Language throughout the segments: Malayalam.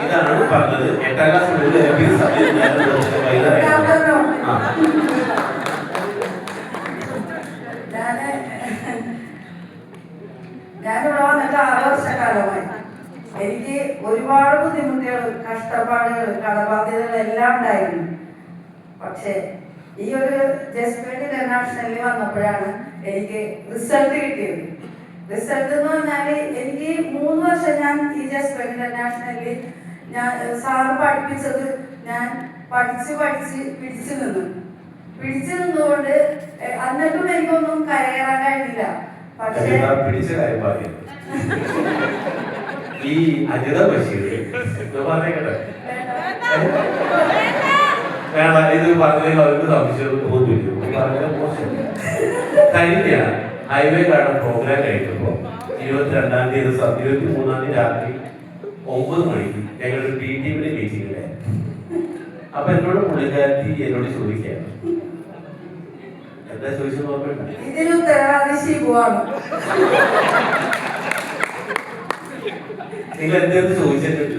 ഇതാണ് പറഞ്ഞത്. 8ാം ക്ലാസ് മുതൽ ഞാനിവിടെ വന്നിട്ട് 6 വർഷക്കാലമായി. എനിക്ക് ഒരുപാട് ബുദ്ധിമുട്ടുകൾ, കഷ്ടപ്പാടുകൾ, കടബാധ്യതകൾ എല്ലാം ഉണ്ടായിരുന്നു. പക്ഷേ ഈ ഒരു ജസ്പേട്ട് ഇന്റർനാഷണലിൽ വന്നപ്പോഴാണ് എനിക്ക് റിസൾട്ട് കിട്ടിയത്. റിസൾട്ട് എന്ന് പറഞ്ഞാല് എനിക്ക് 3 വർഷം ഞാൻ ഈ ജസ്പേട്ട് ഇന്റർനാഷണലിൽ ഞാൻ സാറ് പഠിപ്പിച്ചത് ഞാൻ പഠിച്ച് പിടിച്ചു നിന്നുകൊണ്ട് എന്നിട്ടും എനിക്കൊന്നും കരകയറാൻ കഴിഞ്ഞില്ല. പക്ഷേ ഈ അജിത ബഷീർ ഇത് പറഞ്ഞതിൽ അവർക്ക് സംശയം തോന്നില്ല. കഴിഞ്ഞ ഹൈവേ ഗാർഡൻ പ്രോഗ്രാം കഴിക്കുമ്പോൾ 22-ാം തീയതി 23-ാം തീയതി രാത്രി 9 മണിക്ക് ഞങ്ങളൊരു PTV മീറ്റിംഗ് ഉണ്ടായിരുന്നു. അപ്പൊ എന്നോട് പുള്ളിക്കാരത്തി എന്നോട് ചോദിക്കുകയാണ്, എന്താ ചോദിച്ചത് നോക്കണ്ട, ഇതിന് ഉത്തരവാദി ശിവുവാണ്. നിങ്ങൾ എന്തെന്ന് ചോദിച്ചിട്ടുണ്ട്?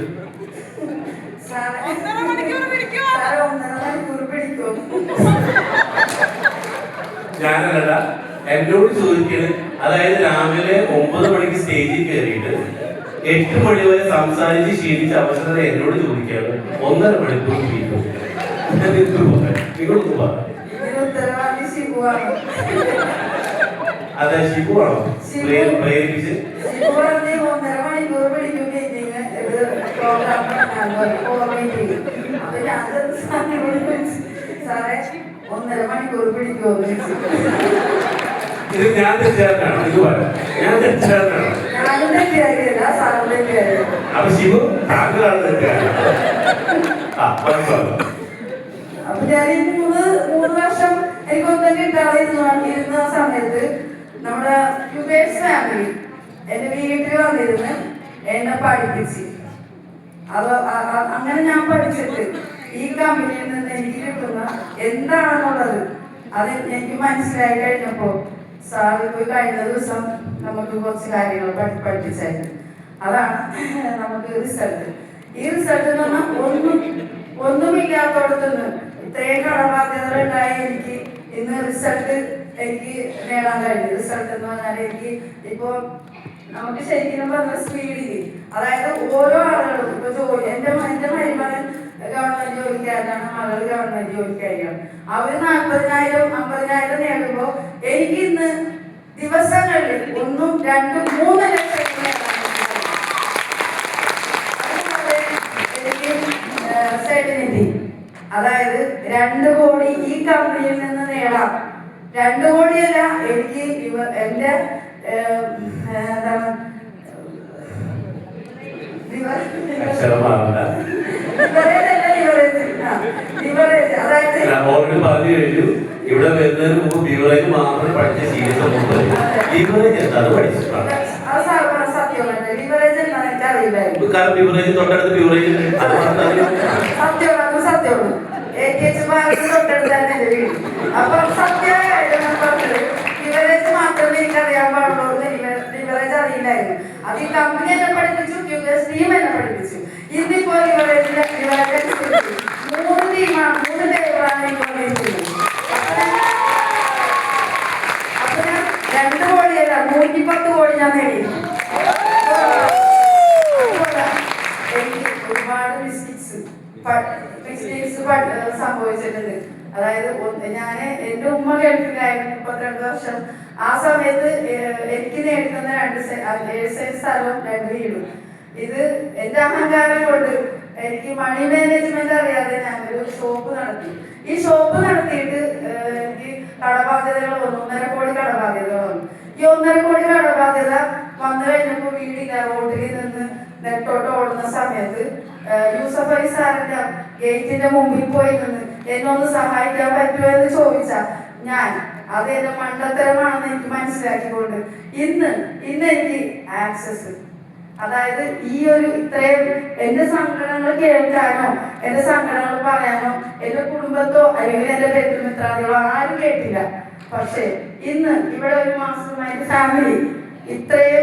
ഞാനല്ല, എന്നോട് ചോദിക്കുന്നത്. അതായത് രാവിലെ 9 മണിക്ക് സ്റ്റേജിൽ കയറിയിട്ട് 8 മണി വരെ സംസാരിച്ച് ശീലിച്ച അവസരം എന്നോട് ചോദിക്കുകയാണ് 1.5 മണിക്കൂർ അതെ ശിവുവാണോ പ്രേരിപ്പിച്ച്? ഇത് ഞാൻ തെറ്റാണ്. ഇത് പറയാം, ഞാൻ തെറ്റാണ്. അപ്പൊ ശിവു താങ്കളാണ് തെറ്റാണ്. അപ്പൊ ഞാൻ ഈ 3 വർഷം എനിക്കൊന്നും കിട്ടാതിരുന്ന സമയത്ത് നമ്മുടെ യുബേഴ്സ് ഫാമിലി എന്റെ വീട്ടിൽ വന്നിരുന്ന് എന്നെ പഠിപ്പിച്ച്. അങ്ങനെ ഞാൻ പഠിച്ചിട്ട് ഈ കമ്പനിയിൽ നിന്ന് എനിക്ക് കിട്ടുന്ന എന്താണെന്നുള്ളത് അത് എനിക്ക് മനസ്സിലായി കഴിഞ്ഞപ്പോ സാറ് പോയി കഴിഞ്ഞ ദിവസം നമുക്ക് കുറച്ച് കാര്യങ്ങൾ പഠിപ്പിച്ചായിരുന്നു. അതാണ് നമുക്ക് റിസൾട്ട്. ഈ റിസൾട്ട് എന്ന് പറഞ്ഞാൽ ഒന്നുമില്ലാത്തോടത്തുനിന്ന് ഇത്രയും കടബാധ്യതകളുണ്ടായ എനിക്ക് ഇന്ന് റിസൾട്ട് എനിക്ക് നേടാൻ കഴിഞ്ഞു. റിസൾട്ട് എന്ന് പറഞ്ഞാൽ എനിക്ക് ഇപ്പോ നമുക്ക് ശരിക്കും പറഞ്ഞ സ്പീഡിൽ, അതായത് ഓരോ ആളുകളും ഇപ്പൊ ജോലി എന്റെ മരുമകൻ ഗവൺമെന്റ് ജോലിക്കാരനാണ്, മകൾ ഗവൺമെന്റ് ജോലിക്കാരിയാണ്. അവര് 40,000 50,000 നേടുമ്പോ എനിക്ക് ഇന്ന് ദിവസങ്ങളിൽ 1, 2, 3 ലക്ഷം എനിക്ക് അതായത് 2 കോടി ഈ കമ്പനിയിൽ നിന്ന് നേടാം. 2 കോടിയല്ല, എനിക്ക് എന്റെ എന്താണ് ഇവിടെ വരുന്നതിന് മുമ്പ് ബിവറേജ് മാത്രം പഠിച്ച ശീലം ബിവറേജ് എന്താണ് പഠിച്ചിട്ടാണ്. കാരണം ബിവറേജ് തൊട്ടടുത്ത് ബിവറേജ് സത്യമാണ്. അപ്പൊ ലിവറേജ് മാത്രമേ എനിക്ക് അറിയാൻ പാടുള്ളൂ. ലിവറേജ് അറിയില്ലായിരുന്നു. അത് ഈ കമ്പനി എന്നെ പഠിപ്പിച്ചു, ടീം എന്നെ പഠിപ്പിച്ചു. ഇന്നിപ്പോ ലിവറേജ് 3 ടീമാണ്, 3 ടൈപ്പാണ് എനിക്ക് പഠിപ്പിച്ചത്. അപ്പൊ ഞാൻ 2 കോടിയല്ല 110 കോടി ഞാൻ നേടി. എനിക്ക് ഒരുപാട് മിസ്റ്റേക്സ് സംഭവിച്ചിട്ടുണ്ട്. അതായത് ഞാന് എന്റെ ഉമ്മ ഗൾഫിലായിരുന്നു 32 വർഷം. ആ സമയത്ത് എനിക്ക് നേടുന്ന 7 സെന്റ് സ്ഥലവും 2 വീടും. ഇത് എന്റെ അഹങ്കാരം കൊണ്ട് എനിക്ക് മണി മാനേജ്മെന്റ് അറിയാതെ ഞാനൊരു ഷോപ്പ് നടത്തി. ഈ ഷോപ്പ് നടത്തിയിട്ട് എനിക്ക് കടബാധ്യതകൾ വന്നു. 1.5 കോടി കടബാധ്യത വന്നു. ഈ 1.5 കോടി കടബാധ്യത വന്നു കഴിഞ്ഞപ്പോ വീടില്ല, റോഡിൽ നിന്ന് നെട്ടോട്ട് ഓടുന്ന സമയത്ത് യൂസഫ് അലി സാറിന്റെ ഗേറ്റിന്റെ മുമ്പിൽ പോയി നിന്ന് എന്നൊന്ന് സഹായിക്കാൻ പറ്റുമോ എന്ന് ചോദിച്ചാൽ ഞാൻ അത് എന്റെ മണ്ടത്തരമാണെന്ന് എനിക്ക് മനസ്സിലാക്കിക്കൊണ്ട് ഇന്ന് എനിക്ക് ആക്സസ്, അതായത് ഈ ഒരു ഇത്രയും എന്റെ സങ്കടങ്ങൾ കേൾക്കാനോ എന്റെ സങ്കടങ്ങൾ പറയാനോ എന്റെ കുടുംബത്തോ അല്ലെങ്കിൽ എന്റെ ബന്ധുമിത്രാദികളോ ആരും കേട്ടില്ല. പക്ഷെ ഇന്ന് ഇവിടെ ഒരു മാസമായി ഫാമിലി ഇത്രയും